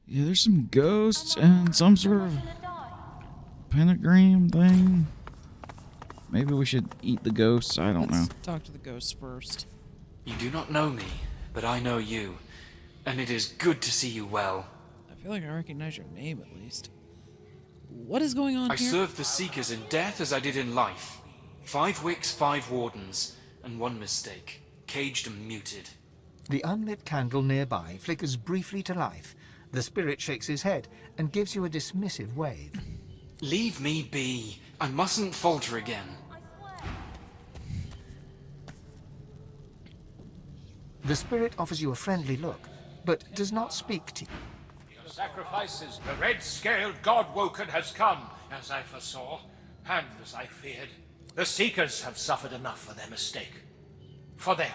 Yeah, there's some ghosts and some sort of pentagram thing. Maybe we should eat the ghosts. I don't know. Let's talk to the ghosts first. You do not know me, but I know you, and it is good to see you well. I feel like I recognize your name at least. What is going on I here? served the Seekers in death as I did in life. 5 wicks, 5 wardens, and 1 mistake. Caged and muted. The unlit candle nearby flickers briefly to life. The spirit shakes his head and gives you a dismissive wave. Leave me be. I mustn't falter again. The spirit offers you a friendly look, but does not speak to you. Your sacrifices, the red-scaled God-woken has come, as I foresaw, and as I feared. The Seekers have suffered enough for their mistake. For them.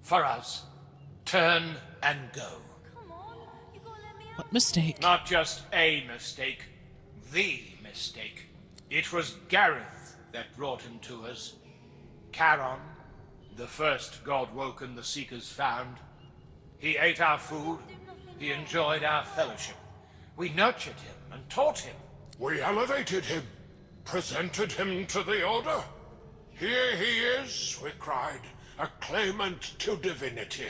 For us. Turn and go. What mistake? Not just a mistake. The mistake. It was Gareth that brought him to us. Charon, the first God-woken the Seekers found. He ate our food. He enjoyed our fellowship. We nurtured him and taught him. We elevated him, presented him to the Order. Here he is, we cried, a claimant to divinity.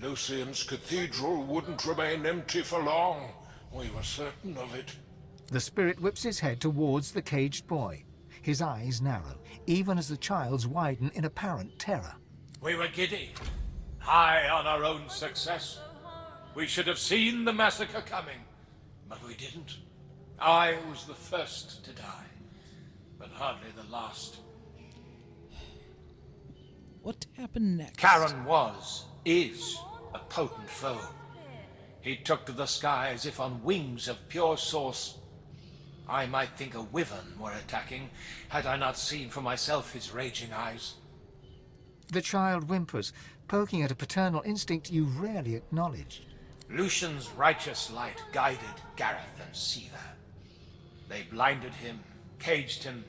Lucian's cathedral wouldn't remain empty for long. We were certain of it. The spirit whips his head towards the caged boy. His eyes narrow, even as the child's widen in apparent terror. We were giddy, high on our own success. We should have seen the massacre coming, but we didn't. I was the first to die, but hardly the last. What happened next? Charon is a potent foe. He took to the sky as if on wings of pure source. I might think a wyvern were attacking, had I not seen for myself his raging eyes. The child whimpers, poking at a paternal instinct you rarely acknowledged. Lucian's righteous light guided Gareth and Siva. They blinded him, caged him,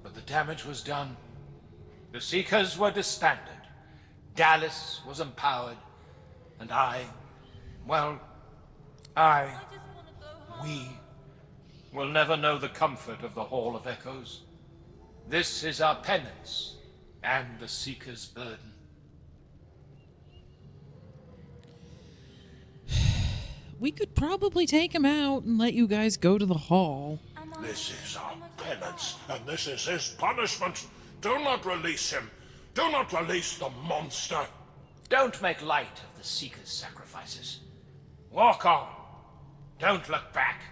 but the damage was done. The Seekers were disbanded. Dallas was empowered, and we will never know the comfort of the Hall of Echoes. This is our penance, and the Seeker's burden. We could probably take him out and let you guys go to the hall. This is our penance, and this is his punishment. Do not release him. Do not release the monster. Don't make light of the Seeker's sacrifices. Walk on. Don't look back.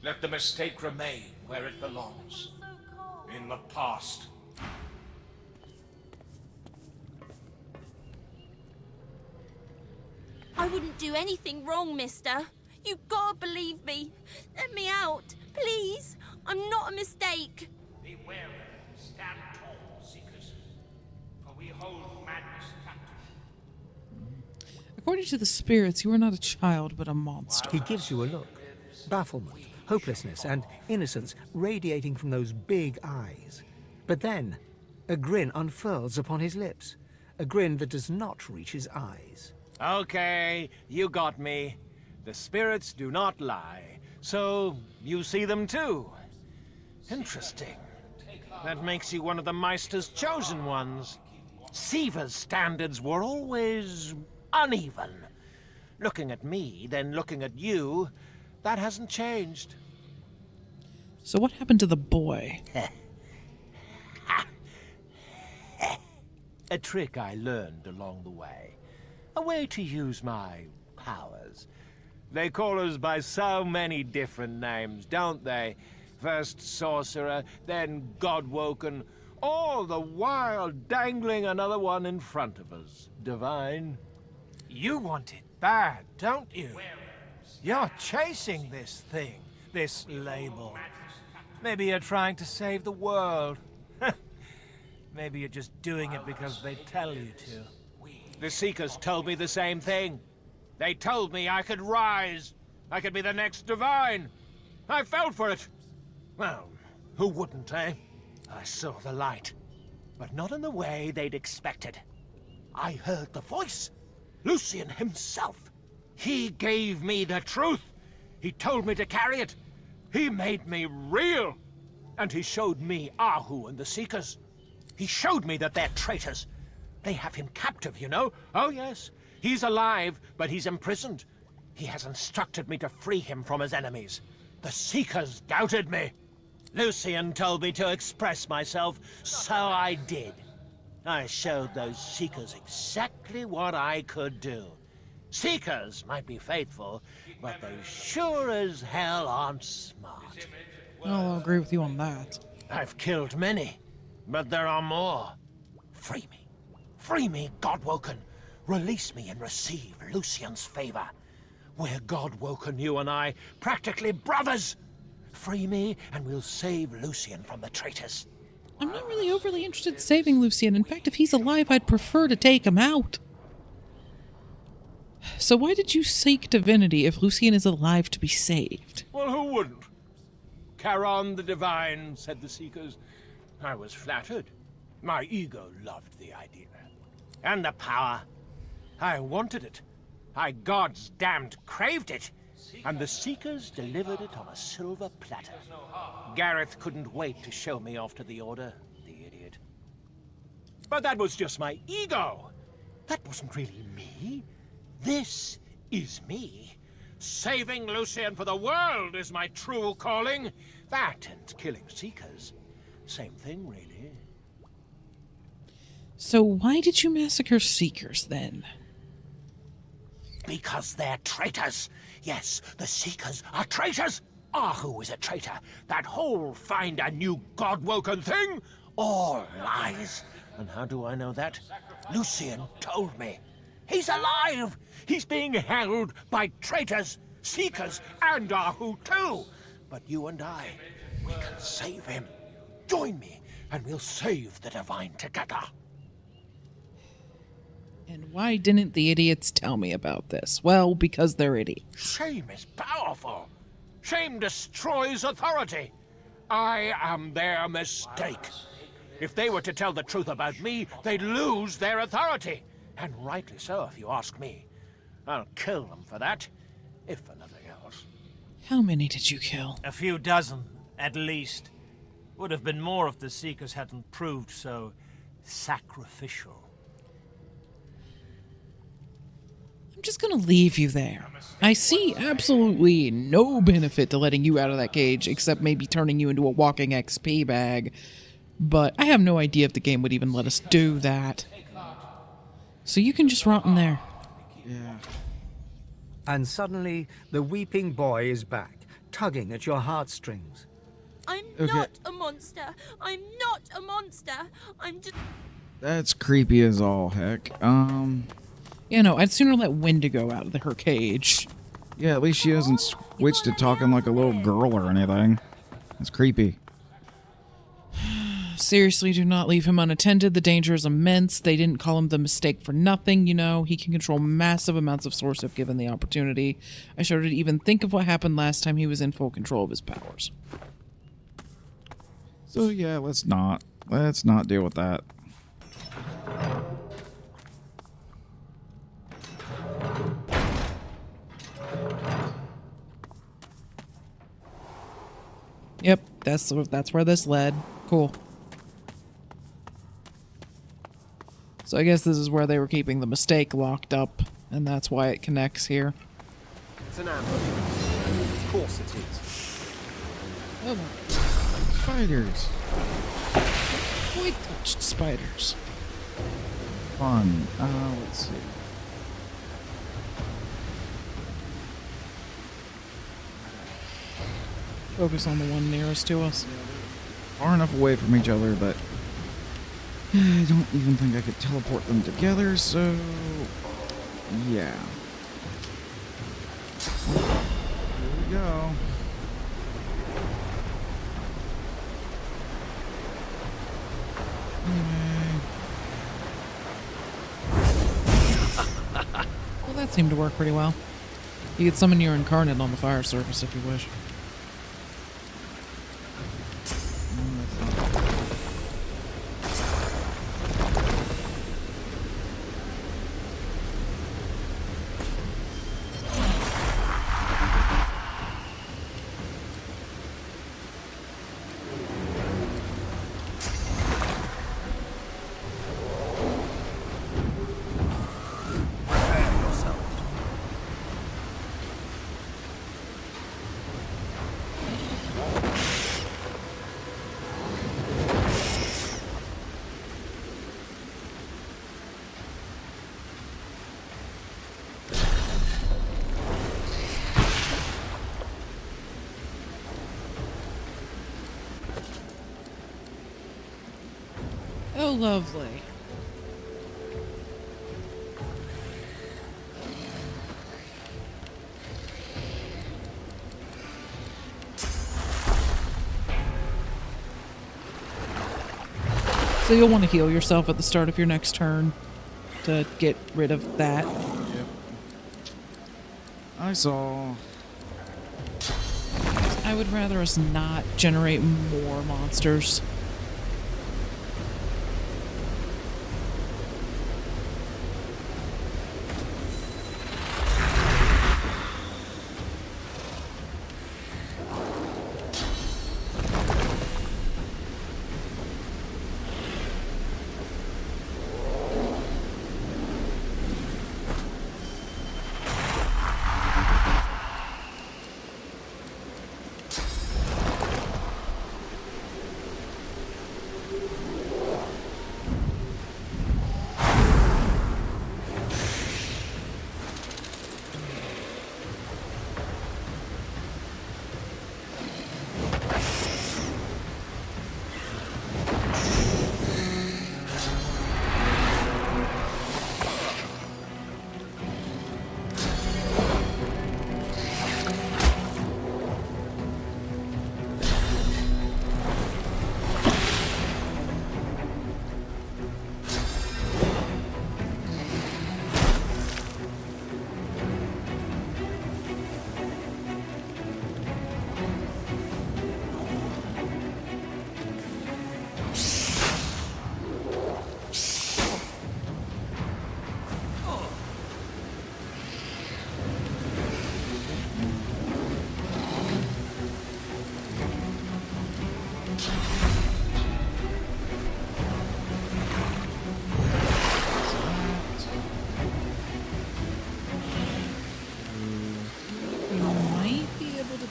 Let the mistake remain where it belongs. In the past. I wouldn't do anything wrong, mister. You gotta believe me. Let me out, please. I'm not a mistake. Be wary. Stand tall, Seekers. For we hold madness captive. According to the spirits, you are not a child, but a monster. He gives you a look. Bafflement, hopelessness, and innocence radiating from those big eyes. But then, a grin unfurls upon his lips. A grin that does not reach his eyes. Okay, you got me. The spirits do not lie, so you see them too. Interesting. That makes you one of the Meister's chosen ones. Siva's standards were always uneven. Looking at me, then looking at you, that hasn't changed. So what happened to the boy? A trick I learned along the way. A way to use my powers. They call us by so many different names, don't they? First sorcerer, then God-woken, all the while dangling another one in front of us. Divine. You want it bad, don't you? You're chasing this thing, this label. Maybe you're trying to save the world. Maybe you're just doing it because they tell you to. The Seekers told me the same thing. They told me I could rise. I could be the next Divine. I fell for it. Well, who wouldn't, eh? I saw the light, but not in the way they'd expected. I heard the voice. Lucian himself. He gave me the truth. He told me to carry it. He made me real. And he showed me Ahu and the Seekers. He showed me that they're traitors. They have him captive, you know. Oh, yes. He's alive, but he's imprisoned. He has instructed me to free him from his enemies. The Seekers doubted me. Lucian told me to express myself, so I did. I showed those Seekers exactly what I could do. Seekers might be faithful, but they sure as hell aren't smart. I'll agree with you on that. I've killed many, but there are more. Free me. Free me, Godwoken. Release me and receive Lucian's favor. We're Godwoken, you and I, practically brothers. Free me, and we'll save Lucian from the traitors. I'm not really overly interested in saving Lucian. In fact, if he's alive, I'd prefer to take him out. So why did you seek divinity if Lucian is alive to be saved? Well, who wouldn't? Charon the Divine, said the Seekers. I was flattered. My ego loved the idea. And the power. I wanted it. I God's damned craved it. And the Seekers delivered it on a silver platter. Gareth couldn't wait to show me off to the Order, the idiot. But that was just my ego. That wasn't really me. This is me. Saving Lucian for the world is my true calling. That and killing Seekers. Same thing, really. So why did you massacre Seekers, then? Because they're traitors. Yes, the Seekers are traitors. Ahu is a traitor. That whole find a new Godwoken thing? All lies. And how do I know that? Lucian told me. He's alive! He's being held by traitors, Seekers, and Ahu too. But you and I, we can save him. Join me, and we'll save the Divine together. And why didn't the idiots tell me about this? Well, because they're idiots. Shame is powerful. Shame destroys authority. I am their mistake. If they were to tell the truth about me, they'd lose their authority. And rightly so, if you ask me. I'll kill them for that, if for nothing else. How many did you kill? A few dozen, at least. Would have been more if the Seekers hadn't proved so sacrificial. I'm just gonna leave you there. I see absolutely no benefit to letting you out of that cage, except maybe turning you into a walking XP bag. But I have no idea if the game would even let us do that. So you can just rot in there. Yeah. And suddenly, the weeping boy is back, tugging at your heartstrings. I'm Okay. not a monster. I'm not a monster. I'm just... That's creepy as all heck. You know, I'd sooner let Wendigo out of her cage. Yeah, at least she hasn't switched to talking like a little girl or anything. That's creepy. Seriously, do not leave him unattended. The danger is immense. They didn't call him the mistake for nothing, you know. He can control massive amounts of source if given the opportunity. I started to even think of what happened last time he was in full control of his powers. So yeah, let's not deal with that. Yep, that's where this led. Cool. So I guess this is where they were keeping the mistake locked up, and that's why it connects here. It's an ambush. Of course it is. Oh, Spiders. boy touched spiders. Fun. Let's see. Focus on the one nearest to us. Far enough away from each other, but I don't even think I could teleport them together, so yeah. Here we go. Anyway. Well, that seemed to work pretty well. You could summon your incarnate on the fire surface if you wish. Oh, lovely. So you'll want to heal yourself at the start of your next turn to get rid of that. Yep. I saw. I would rather us not generate more monsters.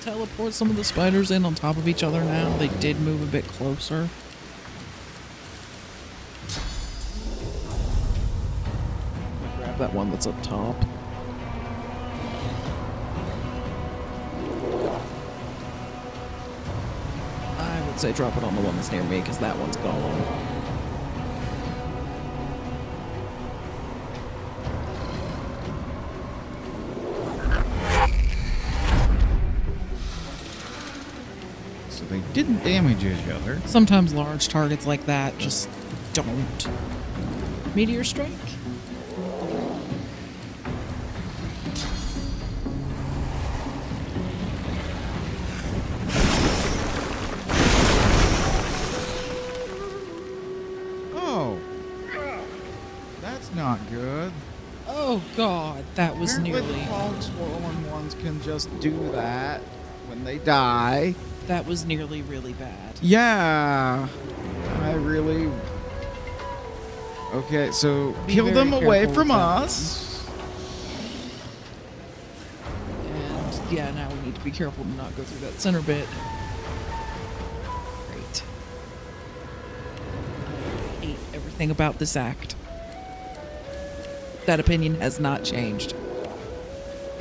Teleport some of the spiders in on top of each other now. They did move a bit closer. Grab that one that's up top. I would say drop it on the one that's near me because that one's gone. They didn't damage each other. Sometimes large targets like that just don't. Meteor strike? Oh. That's not good. Oh god, that was Apparently nearly... the fog swollen ones can just do that when they die. That was nearly really bad. Yeah. I really... Okay, so Be kill them very away careful from with that us. And yeah, now we need to be careful to not go through that center bit. Great. I hate everything about this act. That opinion has not changed.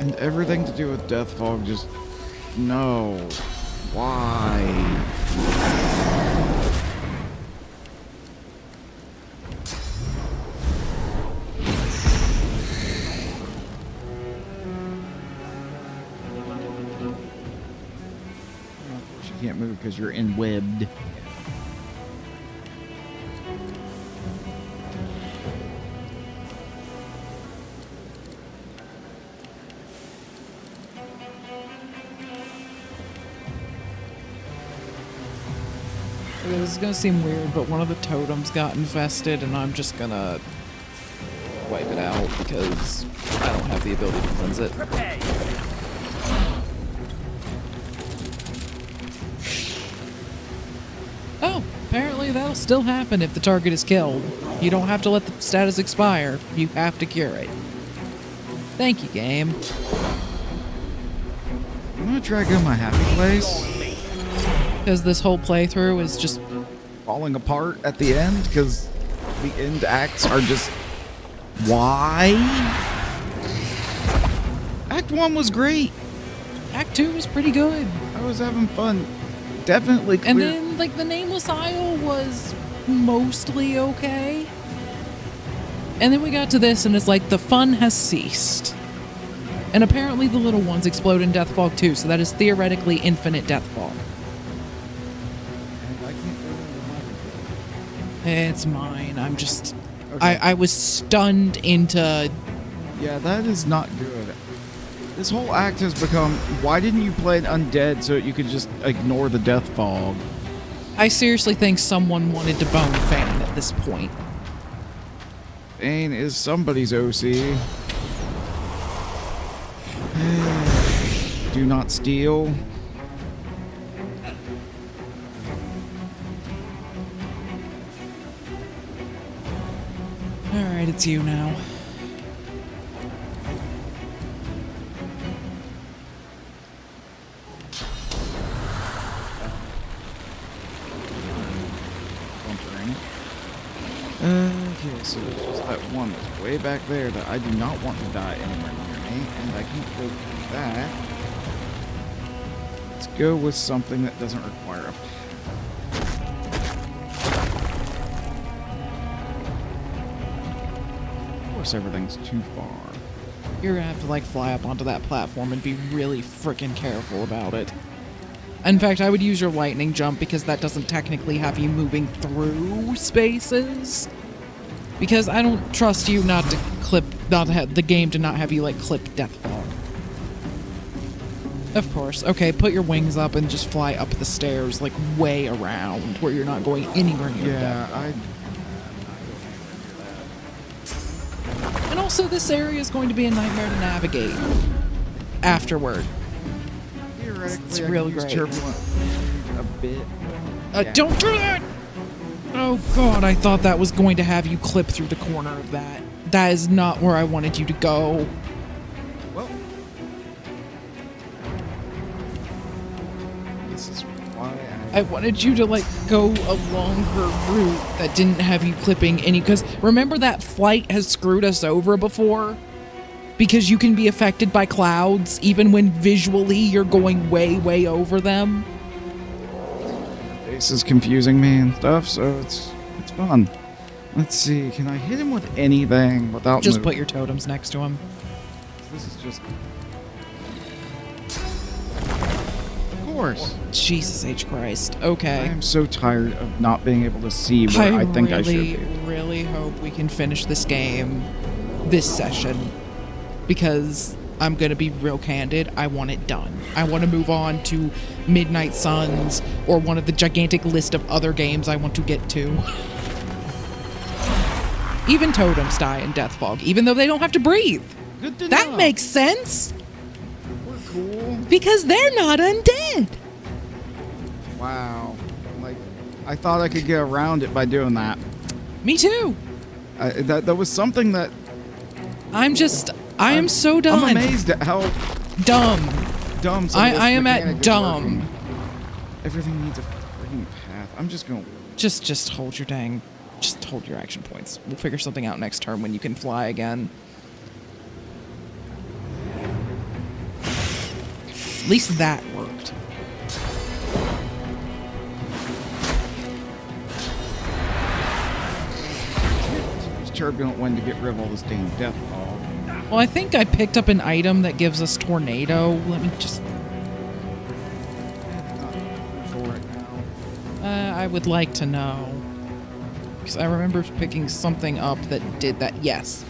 And everything to do with Deathfog just... No. Why? Of course you can't move because you're enwebbed. This is gonna seem weird, but one of the totems got infested, and I'm just gonna wipe it out because I don't have the ability to cleanse it. Oh, apparently that'll still happen if the target is killed. You don't have to let the status expire. You have to cure it. Thank you, game. I'm gonna try to go to my happy place. Because this whole playthrough is just Falling apart at the end because the end acts are just... Why? Act 1 was great. Act 2 was pretty good. I was having fun. Definitely clear. And then, like, the Nameless Isle was mostly okay. And then we got to this, and it's like the fun has ceased. And apparently the little ones explode in Deathfog too, so that is theoretically infinite Deathfog. And I can't go into my It's mine. I'm just... Okay. I was stunned into... Yeah, that is not good. This whole act has become, why didn't you play an undead so you could just ignore the death fog? I seriously think someone wanted to bone Fane at this point. Fane is somebody's OC. Do not steal. Alright, it's you now. Okay, so there's just that one that's way back there that I do not want to die anywhere near me, and I can't go through that. Let's go with something that doesn't require a path. Of course, everything's too far. You're gonna have to, like, fly up onto that platform and be really freaking careful about it. In fact, I would use your lightning jump because that doesn't technically have you moving through spaces. Because I don't trust you not to clip, not to have the game to not have you, like, clip Deathfog. Of course. Okay, put your wings up and just fly up the stairs, like, way around where you're not going anywhere near Yeah, Deathfog. And also, this area is going to be a nightmare to navigate afterward. Theoretically, It's I could real use great. turbulent a bit. Yeah. Don't do that! Oh god, I thought that was going to have you clip through the corner of that. That is not where I wanted you to go. Well, this is why I wanted you to, like, go a longer route that didn't have you clipping any... Because remember that flight has screwed us over before? Because you can be affected by clouds even when visually you're going way, way over them. This is confusing me and stuff, so it's fun. Let's see, can I hit him with anything without Just moving? put your totems next to him. This is just... Of course. Jesus H. Christ. I Okay. am so tired of not being able to see where I think I should be. really hope we can finish this game this session. Because I'm going to be real candid, I want it done. I want to move on to Midnight Suns or one of the gigantic list of other games I want to get to. Even totems die in Deathfog, even though they don't have to breathe. Good to That know. makes sense, We're cool. because they're not undead. Wow. Like, I thought I could get around it by doing that. Me too. That was something that... I am so done. I'm amazed at how Dumb. dumb some of this I am mechanic at is dumb. working. Everything needs a freaking path. I'm just going... Just hold your just hold your action points. We'll figure something out next turn when you can fly again. At least that worked. Use turbulent wind to get rid of all this dang death fog. Well, I think I picked up an item that gives us tornado. Let me just... I would like to know. Because I remember picking something up that did that. Yes.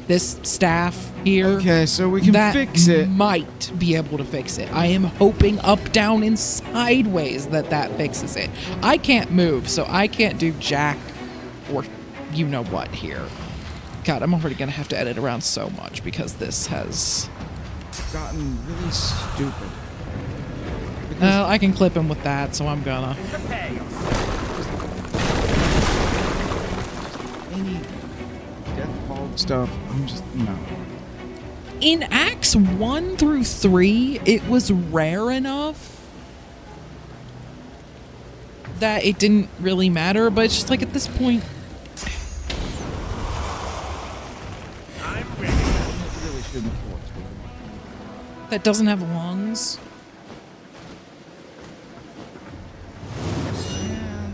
This staff here. Okay, so we can that fix it. Might be able to fix it. I am hoping up, down, and sideways that fixes it. I can't move, so I can't do jack or you know what here. God, I'm already going to have to edit around so much because this has... Gotten really stupid. I can clip him with that, so I'm gonna. Any death fog stuff, I'm just... No. In Acts 1 through 3, it was rare enough that it didn't really matter, but it's just like at this point... Really shouldn't force that doesn't have lungs.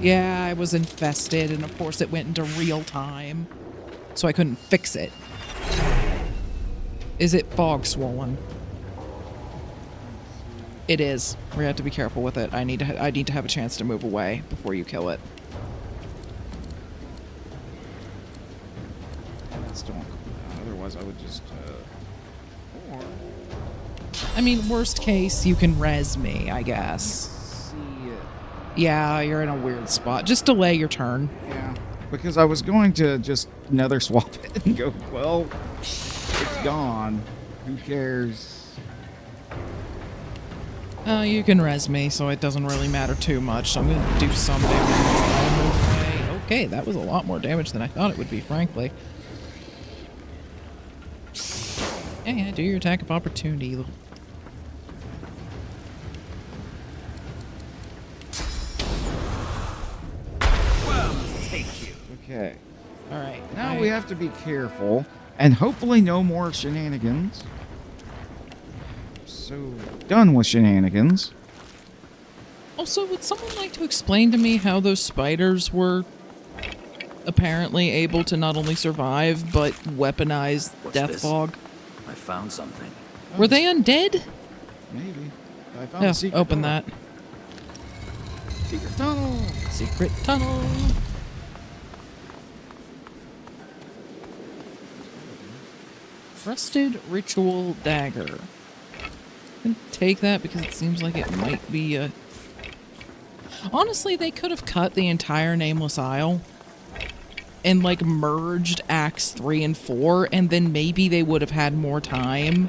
Yeah, I was infested, and of course it went into real time, so I couldn't fix it. Is it fog swollen? It is. We have to be careful with it. I need to have a chance to move away before you kill it. Let's don't. Otherwise, I would just. Or I mean, worst case, you can res me, I guess. see it. Yeah, you're in a weird spot. Just delay your turn. Yeah. Because I was going to just nether swap it and go. Well, it's gone. Who cares? You can res me, so it doesn't really matter too much. So I'm gonna do some damage. Okay, that was a lot more damage than I thought it would be, frankly. Yeah, do your attack of opportunity. Well, take you. Okay. All right. Now we have to be careful, and hopefully no more shenanigans. So, done with shenanigans. Also, would someone like to explain to me how those spiders were apparently able to not only survive, but weaponize Deathfog? I found something. Were they undead? Maybe. I found a secret open door. that. Secret tunnel! Secret tunnel! Rusted ritual dagger. I'm gonna take that because it seems like it might be a... Honestly, they could have cut the entire Nameless Isle and, like, merged Acts 3 and 4, and then maybe they would have had more time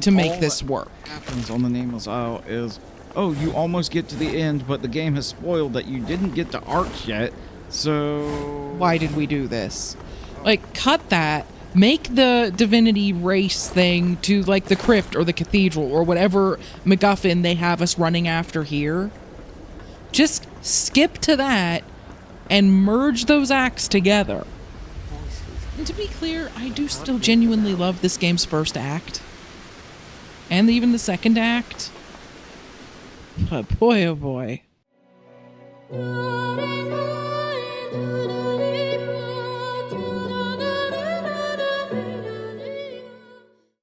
to make this work. What happens on the Nameless Isle is, oh, you almost get to the end, but the game has spoiled that you didn't get to Arch yet, so... Why did we do this? Like, cut that. Make the Divinity race thing to, like, the crypt or the cathedral or whatever MacGuffin they have us running after here. Just skip to that and merge those acts together. And to be clear, I do still genuinely love this game's first act. And even the second act. But boy, oh boy.